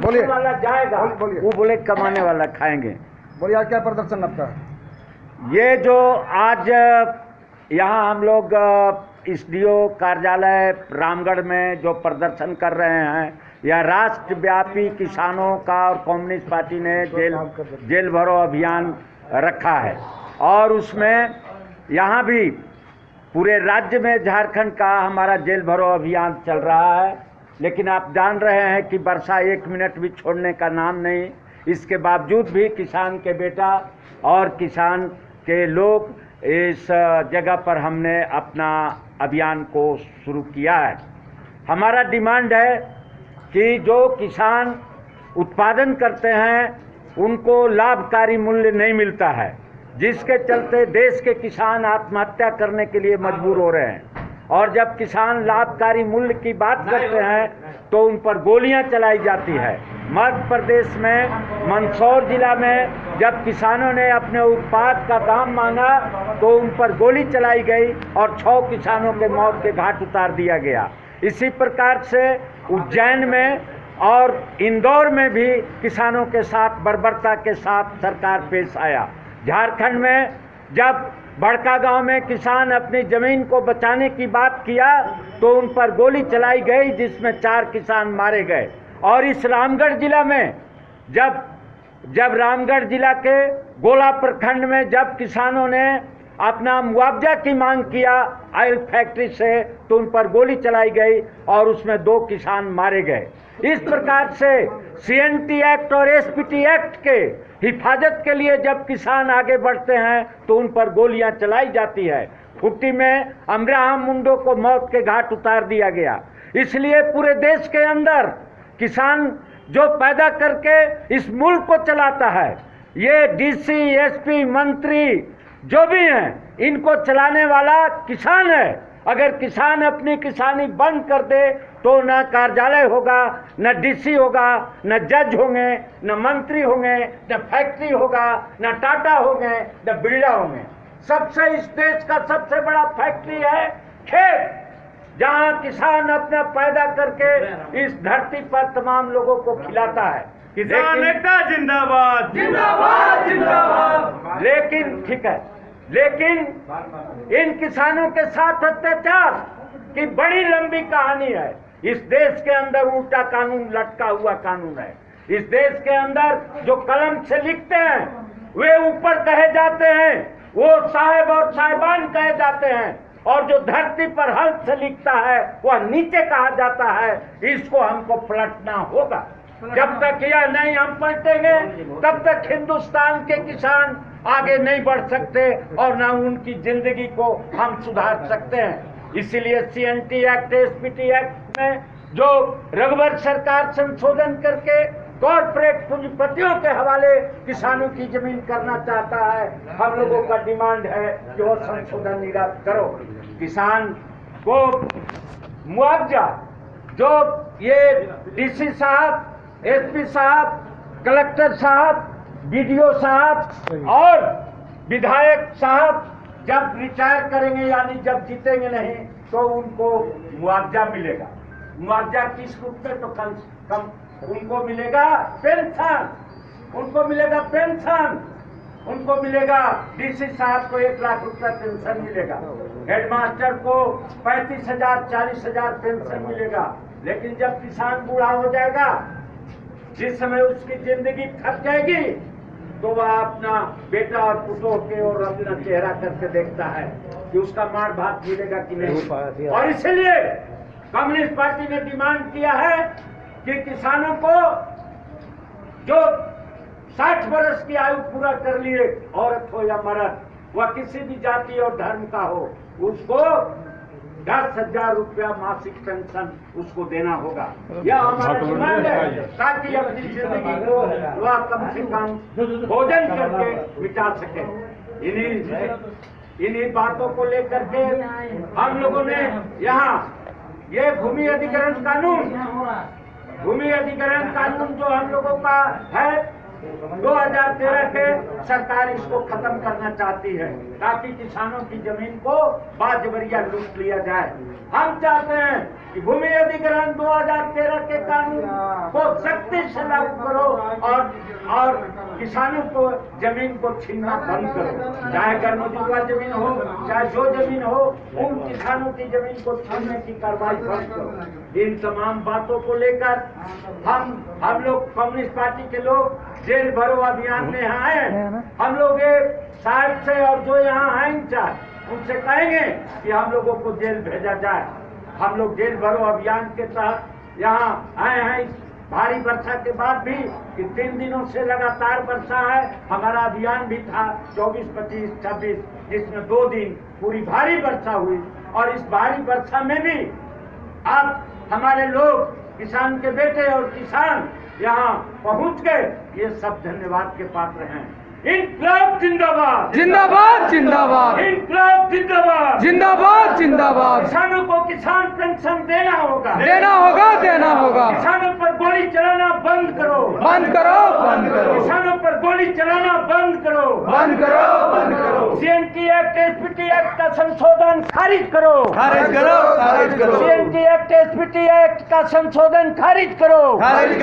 बोलिए वाला जाएगा, बोलिए। वो बोले कमाने वाला खाएंगे। बोलिए आज क्या प्रदर्शन आपका? ये जो आज यहाँ हम लोग एसडीओ कार्यालय रामगढ़ में जो प्रदर्शन कर रहे हैं, यह राष्ट्रव्यापी किसानों का और कम्युनिस्ट पार्टी ने जेल भरो अभियान रखा है। और उसमें यहाँ भी पूरे राज्य में झारखंड का हमारा जेल भरो अभियान चल रहा है। लेकिन आप जान रहे हैं कि वर्षा 1 मिनट भी छोड़ने का नाम नहीं। इसके बावजूद भी किसान के बेटा और किसान के लोग इस जगह पर हमने अपना अभियान को शुरू किया है। हमारा डिमांड है कि जो किसान उत्पादन करते हैं उनको लाभकारी मूल्य नहीं मिलता है, जिसके चलते देश के किसान आत्महत्या करने के लिए मजबूर हो रहे हैं। और जब किसान लाभकारी मूल्य की बात करते हैं तो उन पर गोलियां चलाई जाती है। मध्य प्रदेश में मंदसौर जिला में जब किसानों ने अपने उत्पाद का दाम मांगा तो उन पर गोली चलाई गई और 6 किसानों के मौत के घाट उतार दिया गया। इसी प्रकार से उज्जैन में और इंदौर में भी किसानों के साथ बर्बरता के साथ सरकार पेश आया। झारखंड में जब बड़का गांव में किसान अपनी जमीन को बचाने की बात किया तो उन पर गोली चलाई गई, जिसमें 4 किसान मारे गए। और इस रामगढ़ जिला में जब रामगढ़ जिला के गोला प्रखंड में जब किसानों ने अपना मुआवजा की मांग किया ऑयल फैक्ट्री से तो उन पर गोली चलाई गई और उसमें 2 किसान मारे गए। इस प्रकार से CNT एक्ट और SPT एक्ट के हिफाजत के लिए जब किसान आगे बढ़ते हैं तो उन पर गोलियां चलाई जाती है। खुट्टी में अमराहम मुंडो को मौत के घाट उतार दिया गया। इसलिए पूरे देश के अंदर किसान जो पैदा करके इस मुल्क को चलाता है, ये DC, SP, मंत्री जो भी हैं, इनको चलाने वाला किसान है। अगर किसान अपनी किसानी बंद कर दे तो न कार्यालय होगा, न DC होगा, न जज होंगे, न मंत्री होंगे, न फैक्ट्री होगा, न टाटा होंगे, न बिरला होंगे। सबसे इस देश का सबसे बड़ा फैक्ट्री है खेत, जहां किसान अपना पैदा करके इस धरती पर तमाम लोगों को खिलाता है। किसान एकता जिंदाबाद जिंदाबाद जिंदाबाद। लेकिन ठीक है, लेकिन इन किसानों के साथ अत्याचार की बड़ी लंबी कहानी है। इस देश के अंदर उल्टा कानून लटका हुआ कानून है। इस देश के अंदर जो कलम से लिखते हैं वे ऊपर कहे जाते हैं, वो साहेब और साहिबान कहे जाते हैं, और जो धरती पर हल से लिखता है वह नीचे कहा जाता है। इसको हमको पलटना होगा। जब तक यह नहीं हम पलटेंगे तब तक हिंदुस्तान के किसान आगे नहीं बढ़ सकते और ना उनकी जिंदगी को हम सुधार सकते हैं। इसीलिए CNT एक्ट, SPT एक्ट में जो रघुवर सरकार संशोधन करके कॉर्पोरेट पूंजीपतियों के हवाले किसानों की जमीन करना चाहता है, हम लोगों का डिमांड है कि वो संशोधन निरस्त करो। किसान को मुआवजा जो ये DC साहब, SP साहब, कलेक्टर साहब, BDO साहब और विधायक साहब जब रिटायर करेंगे, यानी जब जीतेंगे नहीं, तो उनको मुआवजा मिलेगा। मुआवजा किस रूप में? तो कम से कम उनको मिलेगा पेंशन, उनको मिलेगा पेंशन, उनको मिलेगा DC साहब को 1 लाख रुपया पेंशन मिलेगा, हेडमास्टर को 35,000 40,000 पेंशन मिलेगा। लेकिन जब किसान बूढ़ा हो जाएगा, जिस समय उसकी जिंदगी थक जाएगी, तो वह अपना बेटा और पुतों के और अपना चेहरा करके देखता है कि उसका मार भात मिलेगा कि नहीं। और इसलिए कम्युनिस्ट पार्टी ने डिमांड किया है कि किसानों को जो 60 वर्ष की आयु पूरा कर लिए, औरत हो या मर्द, वह किसी भी जाति और धर्म का हो, उसको 10,000 रुपया मासिक पेंशन उसको देना होगा। यह हमारा डिमांड है, ताकि अपनी जिंदगी को वह कम से कम भोजन करके मिटा सके। इन्हीं बातों को लेकर के हम लोगों ने यहाँ ये भूमि अधिग्रहण कानून जो हम लोगों का है 2013 के सरकार इसको खत्म करना चाहती है ताकि किसानों की जमीन को बाजबरिया लूट लिया जाए। हम चाहते हैं कि भूमि अधिग्रहण 2013 के कानून को सख्ती से लागू करो और किसानों को जमीन को छीनना बंद करो। चाहे गर्मजुआ जमीन हो, चाहे जो जमीन हो, उन किसानों की जमीन को छीनने की कार्रवाई बंद करो। इन तमाम बातों को लेकर हम लोग कम्युनिस्ट पार्टी के लोग जेल भरो अभियान में यहाँ आए। हम लोग एक साहब से और जो यहाँ हैं इंचार्ज उनसे कहेंगे कि हम लोगों को जेल भेजा जाए। हम लोग जेल भरो अभियान के तहत यहाँ आए हैं। इस भारी वर्षा के बाद भी कि 3 दिनों से लगातार वर्षा है। हमारा अभियान भी था 24, 25, 26, जिसमें 2 दिन पूरी भारी वर्षा हुई और इस भारी वर्षा में भी अब हमारे लोग किसान के बेटे और किसान यहाँ पहुँच गए। ये सब धन्यवाद के पात्र हैं। इनकलाब जिंदाबाद, जिंदाबाद जिंदाबाद, इनकलाब जिंदाबाद, जिंदाबाद जिंदाबाद। किसानों को किसान पेंशन देना होगा, देना होगा, देना होगा। किसानों पर गोली चलाना बंद करो, बंद करो, बंद करो। किसानों पर गोली चलाना बंद करो, बंद करो, बंद करो। सीएनटी एक्ट, एसपीटी एक्ट का संशोधन खारिज करो, खारिज करो, खारिज करो। सीएनटी एक्ट, एसपीटी एक्ट का संशोधन खारिज करो, खारिज